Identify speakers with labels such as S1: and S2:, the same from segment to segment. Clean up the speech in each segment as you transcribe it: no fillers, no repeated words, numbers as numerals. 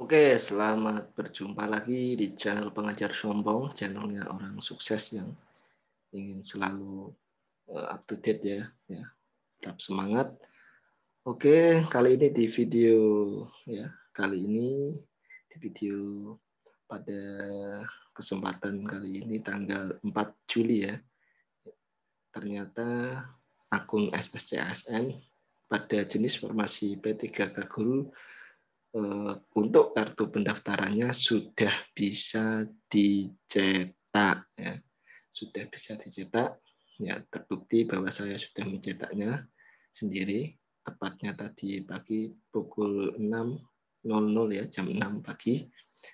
S1: Oke, selamat berjumpa lagi di channel Pengajar Sombong, channelnya orang sukses yang ingin selalu up to date ya, tetap semangat. Oke, kali ini di video di video pada kesempatan kali ini tanggal 4 Juli ya. Ternyata akun SSCASN pada jenis formasi P3K Guru untuk kartu pendaftarannya sudah bisa dicetak ya. Sudah bisa dicetak ya, terbukti bahwa saya sudah mencetaknya sendiri tepatnya tadi pagi pukul 6.00 ya, jam 6 pagi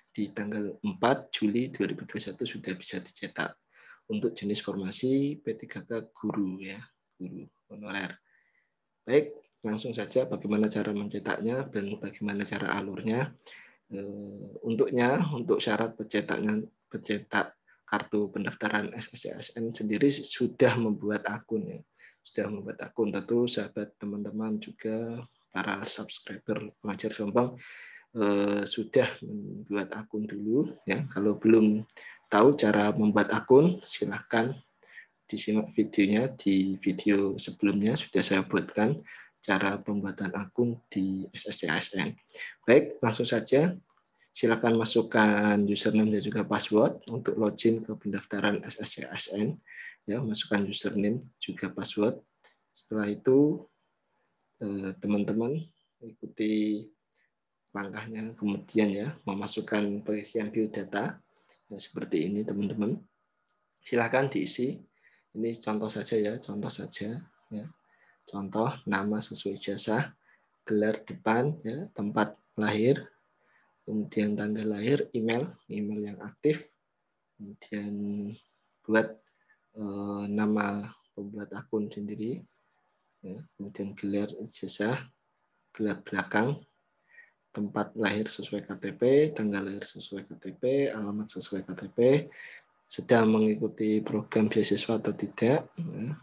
S1: di tanggal 4 Juli 2021 sudah bisa dicetak untuk jenis formasi P3K guru ya, guru honorer. Baik, langsung saja bagaimana cara mencetaknya dan bagaimana cara alurnya. Untuk syarat pencetak kartu pendaftaran SSCASN sendiri sudah membuat akun ya. Sudah membuat akun, tentu sahabat teman-teman juga para subscriber Pengajar Sombong sudah membuat akun dulu ya. Kalau belum tahu cara membuat akun, silahkan disimak videonya. Di video sebelumnya sudah saya buatkan cara pembuatan akun di SSCASN. Baik, langsung saja. Silakan masukkan username dan juga password untuk login ke pendaftaran SSCASN. Ya, masukkan username juga password. Setelah itu teman-teman ikuti langkahnya, kemudian ya memasukkan pengisian biodata ya, seperti ini teman-teman. Silahkan diisi. Ini contoh saja ya, contoh saja ya. Contoh nama sesuai ijazah, gelar depan ya, tempat lahir, kemudian tanggal lahir, email yang aktif, kemudian buat nama pembuat akun sendiri, ya, kemudian gelar ijazah, gelar belakang, tempat lahir sesuai KTP, tanggal lahir sesuai KTP, alamat sesuai KTP, sedang mengikuti program beasiswa atau tidak. Ya.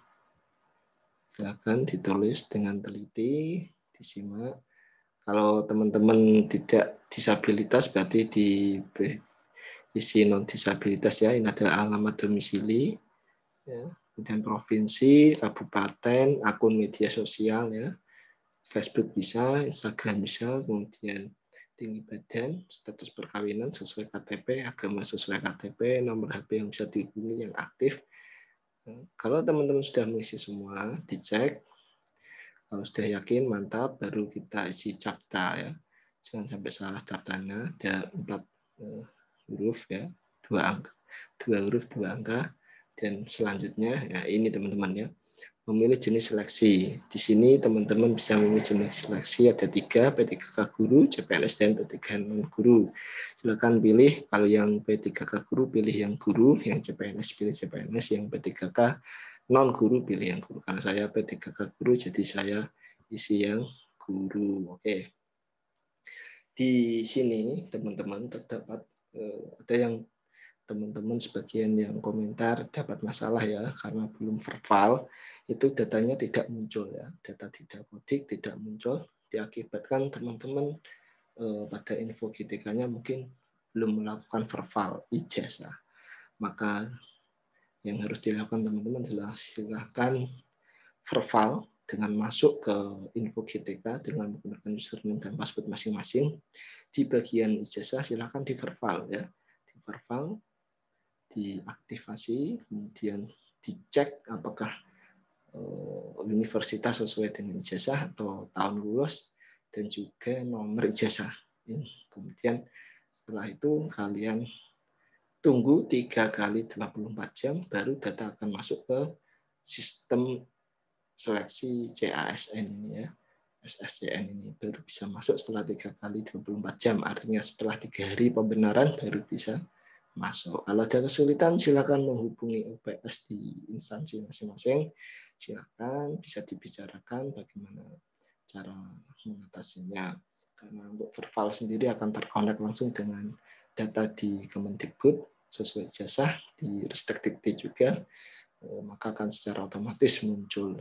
S1: Silakan ditulis dengan teliti, disimak. Kalau teman-teman tidak disabilitas berarti di isi non disabilitas ya. Ini ada alamat domisili, ya. Kemudian provinsi, kabupaten, akun media sosial ya. Facebook bisa, Instagram bisa, kemudian tinggi badan, status perkawinan sesuai KTP, agama sesuai KTP, nomor HP yang bisa dihubungi yang aktif. Kalau teman-teman sudah mengisi semua, dicek. Kalau sudah yakin, mantap, baru kita isi captcha ya. Jangan sampai salah captchanya, ada 4 huruf ya, 2 angka, 2 huruf 2 angka, dan selanjutnya ya ini teman-teman ya. Memilih jenis seleksi. Di sini teman-teman bisa memilih jenis seleksi ada 3, P3K guru, CPNS, dan P3K non-guru. Silakan pilih, kalau yang P3K guru pilih yang guru, yang CPNS pilih CPNS, yang P3K non-guru pilih yang guru. Karena saya P3K guru, jadi saya isi yang guru. Oke. Di sini teman-teman terdapat ada yang teman-teman sebagian yang komentar dapat masalah ya karena belum verbal, itu datanya tidak muncul ya, data tidak mudik tidak muncul, diakibatkan teman-teman pada info GTK-nya mungkin belum melakukan verbal ijazah. Maka yang harus dilakukan teman-teman adalah silahkan verbal dengan masuk ke info GTK dengan menggunakan username dan password masing-masing. Di bagian ijazah silahkan di verbal ya, di verbal, diaktifasi, kemudian dicek apakah universitas sesuai dengan ijazah atau tahun lulus dan juga nomor ijazah. Kemudian setelah itu kalian tunggu 3 kali 24 jam baru data akan masuk ke sistem seleksi CASN ini ya. SSCN ini baru bisa masuk setelah 3 kali 24 jam. Artinya setelah 3 hari pembenaran baru bisa masuk. Kalau ada kesulitan silakan menghubungi UPS di instansi masing-masing. Silakan bisa dibicarakan bagaimana cara mengatasinya. Karena untuk verbal sendiri akan terkonek langsung dengan data di Kemendikbud sesuai ijazah, di Ristek Dikti juga, maka akan secara otomatis muncul.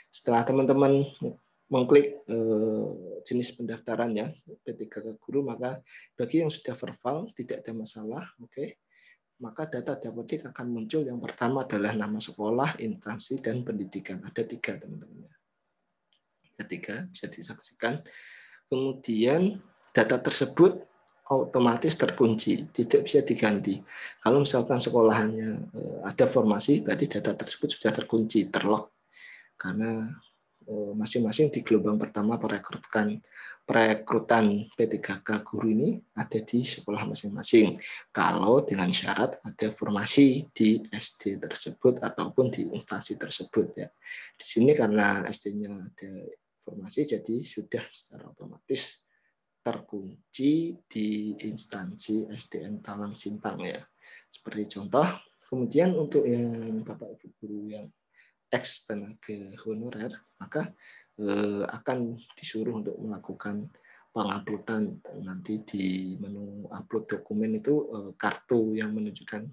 S1: Setelah teman-teman mengklik jenis pendaftaran ya P3K Guru, maka bagi yang sudah verbal tidak ada masalah, oke. Maka data dapodik akan muncul. Yang pertama adalah nama sekolah, instansi, dan pendidikan. Ada 3 teman-teman. Ada 3 bisa disaksikan. Kemudian data tersebut otomatis terkunci, tidak bisa diganti. Kalau misalkan sekolahannya ada formasi, berarti data tersebut sudah terkunci, terlock, karena masing-masing di gelombang pertama perekrutan P3K Guru ini ada di sekolah masing-masing. Kalau dengan syarat ada formasi di SD tersebut ataupun di instansi tersebut ya. Di sini karena SD-nya ada formasi, jadi sudah secara otomatis terkunci di instansi SDN Talang Simpang ya. Seperti contoh. Kemudian untuk yang Bapak Ibu guru yang ex tenaga honorer, maka akan disuruh untuk melakukan penguploadan. Nanti di menu upload dokumen itu kartu yang menunjukkan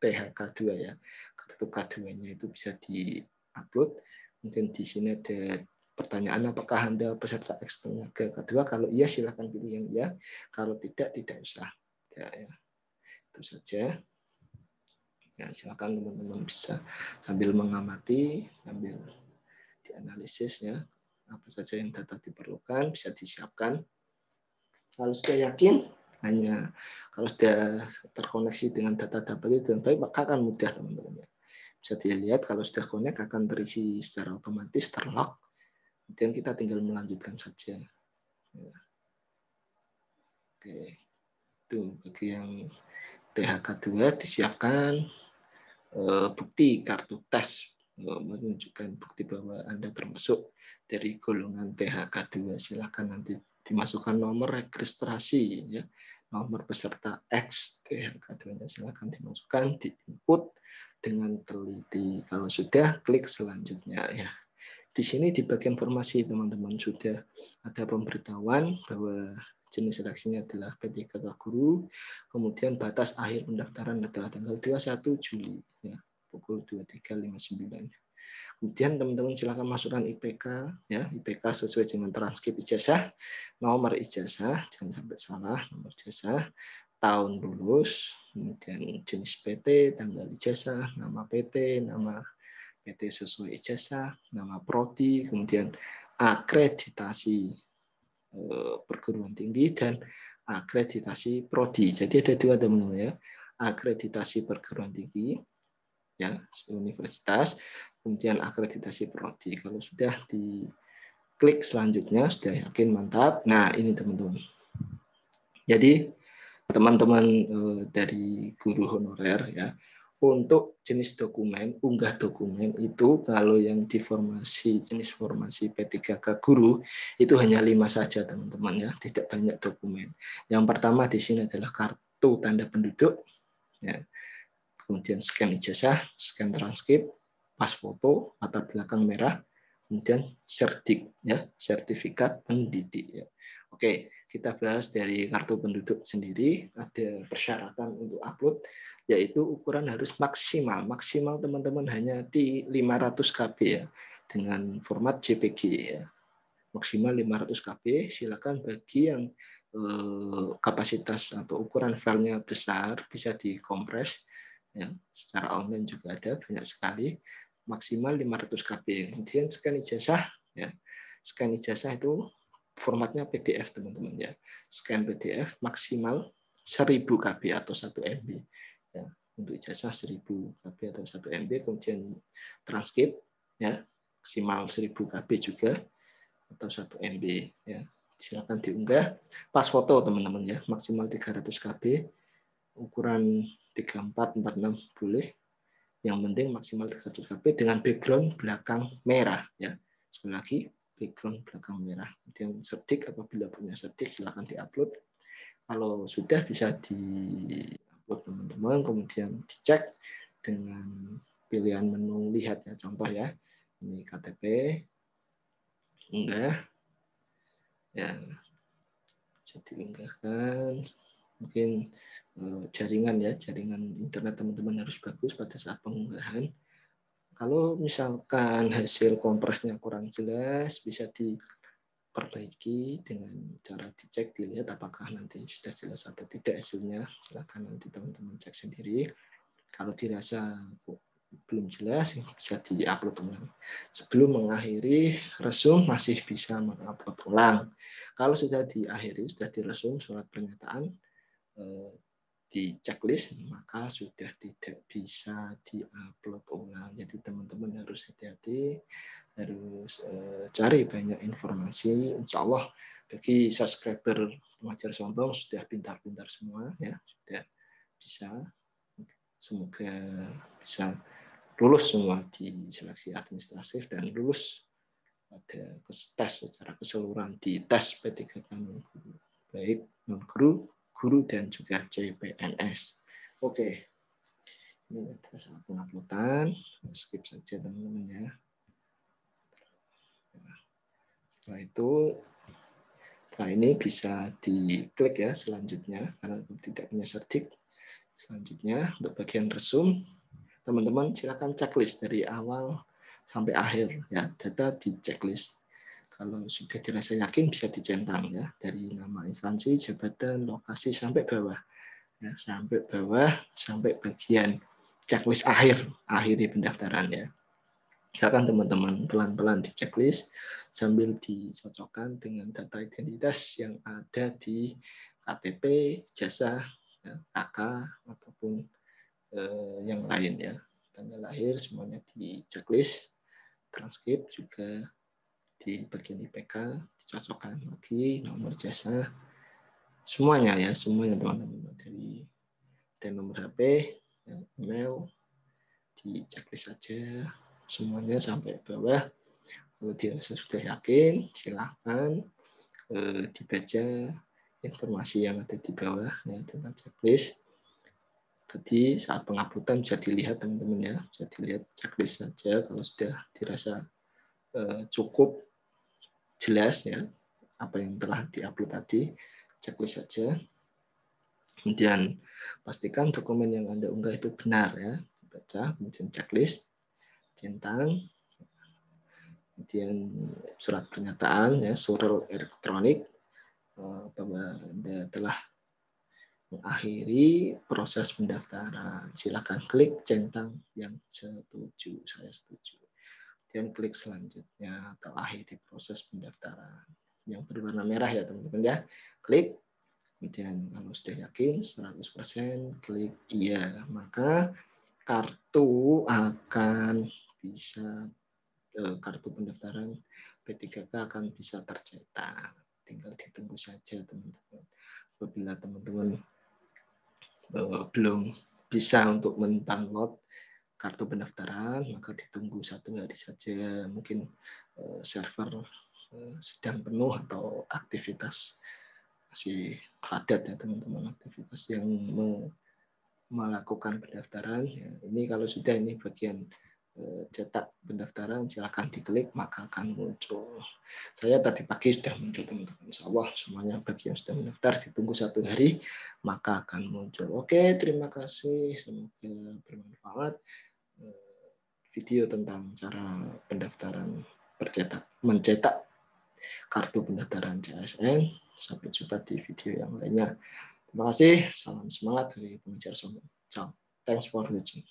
S1: THK2 ya. Kartu K2-nya itu bisa di-upload. Kemudian di sini ada pertanyaan, apakah Anda peserta ex tenaga K2? Kalau iya silakan pilih yang iya. Kalau tidak usah. Ya. Itu saja. Ya, silakan teman-teman bisa sambil mengamati, sambil dianalisis ya, apa saja yang data diperlukan bisa disiapkan. Kalau sudah yakin, kalau sudah terkoneksi dengan data dapodik dengan baik, maka akan mudah teman-teman. Bisa dilihat kalau sudah connect akan terisi secara otomatis, terlock. Kemudian kita tinggal melanjutkan saja. Oke, itu bagi yang THK2 disiapkan bukti kartu tes menunjukkan bukti bahwa Anda termasuk dari golongan THK2. Silakan nanti dimasukkan nomor registrasi ya, nomor peserta X THK2-nya silakan dimasukkan, diinput dengan teliti. Kalau sudah, klik selanjutnya ya. Di sini di bagian formasi teman-teman sudah ada pemberitahuan bahwa jenis seleksinya adalah P3K Guru, kemudian batas akhir pendaftaran adalah tanggal 21 Juli ya, pukul 23.59. Kemudian teman-teman silakan masukkan IPK ya, IPK sesuai dengan transkrip ijazah, nomor ijazah jangan sampai salah, nomor ijazah, tahun lulus, kemudian jenis PT, tanggal ijazah, nama PT, nama PT sesuai ijazah, nama prodi, kemudian akreditasi perguruan tinggi dan akreditasi prodi. Jadi ada 2 teman-teman ya. Akreditasi perguruan tinggi ya, universitas, kemudian akreditasi prodi. Kalau sudah diklik selanjutnya sudah yakin mantap. Nah, ini teman-teman. Jadi teman-teman dari guru honorer ya, untuk jenis dokumen, unggah dokumen itu kalau yang di formasi jenis formasi P3K Guru itu hanya 5 saja teman-teman ya, tidak banyak dokumen. Yang pertama di sini adalah kartu tanda penduduk ya. Kemudian scan ijazah, scan transkrip, pas foto, latar belakang merah, kemudian sertik ya, sertifikat pendidik ya. Oke, kita bahas dari kartu penduduk sendiri. Ada persyaratan untuk upload, yaitu ukuran harus maksimal teman-teman hanya di 500 KB ya, dengan format JPG ya, maksimal 500 KB. Silakan bagi yang kapasitas atau ukuran filenya besar bisa dikompres ya, secara online juga ada banyak sekali, maksimal 500 KB. Kemudian scan ijazah ya, scan ijazah itu formatnya PDF teman-teman ya, scan PDF maksimal 1000 KB atau 1 MB ya, untuk ijazah 1000 KB atau 1 MB. Kemudian transkrip ya maksimal 1000 KB juga atau 1 MB ya, silakan diunggah. Pas foto teman-teman ya, maksimal 300 KB, ukuran 3446 boleh, yang penting maksimal 300 KB dengan background belakang merah ya. Sekali lagi background belakang merah. Kemudian sertik, apabila punya sertik silakan diupload. Kalau sudah bisa diupload teman-teman, kemudian dicek dengan pilihan menu lihat ya, contoh ya. Ini KTP, unggah ya, bisa diunggahkan. Mungkin jaringan internet teman-teman harus bagus pada saat pengunggahan. Kalau misalkan hasil kompresnya kurang jelas, bisa diperbaiki dengan cara dicek, dilihat apakah nanti sudah jelas atau tidak hasilnya. Silakan nanti teman-teman cek sendiri. Kalau dirasa belum jelas, bisa di-upload ulang. Sebelum mengakhiri resume, masih bisa mengupload ulang. Kalau sudah diakhiri, sudah diresum surat pernyataan, di checklist, maka sudah tidak bisa di-upload ulang. Jadi teman-teman harus hati-hati, harus cari banyak informasi. Insya Allah bagi subscriber Pengajar Sombong sudah pintar-pintar semua, ya sudah bisa. Semoga bisa lulus semua di seleksi administratif dan lulus pada tes secara keseluruhan di tes P3K non-guru, baik non-guru, guru, dan juga CPNS. Oke, ini adalah saat penguploadan. Skip saja teman-teman ya. Setelah itu, setelah ini bisa diklik ya selanjutnya karena tidak punya cerdik. Selanjutnya untuk bagian resume, teman-teman silakan checklist dari awal sampai akhir ya, data di checklist. Kalau sudah dirasa yakin bisa dicentang ya, dari nama instansi, jabatan, lokasi sampai bawah. Ya, sampai bawah, sampai bagian checklist akhiri pendaftaran ya. Silakan teman-teman pelan-pelan di checklist sambil dicocokkan dengan data identitas yang ada di KTP, jasa, ya, KK ataupun yang lain ya. Tanggal lahir semuanya di checklist, transkrip juga di bagian IPK dicocokkan lagi, nomor jasa, semuanya ya, semuanya teman-teman, dari nomor HP, email, di checklist saja semuanya sampai bawah. Kalau dirasa sudah yakin, silahkan dibaca informasi yang ada di bawah ya, tentang checklist. Tadi saat penguploadan bisa dilihat teman-teman ya, bisa dilihat checklist saja kalau sudah dirasa cukup jelas ya apa yang telah diupload tadi, checklist saja. Kemudian pastikan dokumen yang Anda unggah itu benar ya, dibaca, kemudian checklist, centang, kemudian surat pernyataan ya, surel elektronik bahwa Anda telah mengakhiri proses pendaftaran. Silakan klik centang yang setuju, saya setuju. Kemudian klik selanjutnya atau akhiri proses pendaftaran. Yang berwarna merah ya teman-teman ya. Klik. Kemudian kalau sudah yakin 100% klik iya. Maka kartu akan bisa kartu pendaftaran P3K akan bisa tercetak. Tinggal ditunggu saja teman-teman. Apabila teman-teman belum bisa untuk mendownload kartu pendaftaran, maka ditunggu 1 hari saja. Mungkin server sedang penuh atau aktivitas masih padat ya teman-teman, aktivitas yang melakukan pendaftaran. Ya, ini kalau sudah ini bagian cetak pendaftaran, silakan diklik maka akan muncul. Saya tadi pagi sudah muncul teman-teman. Insya Allah semuanya bagi yang sudah mendaftar ditunggu 1 hari maka akan muncul. Oke, terima kasih. Semoga bermanfaat video tentang cara pendaftaran mencetak kartu pendaftaran CASN. Sampai jumpa di video yang lainnya. Terima kasih. Salam semangat dari Pengajar Sombong. Ciao. Thanks for watching.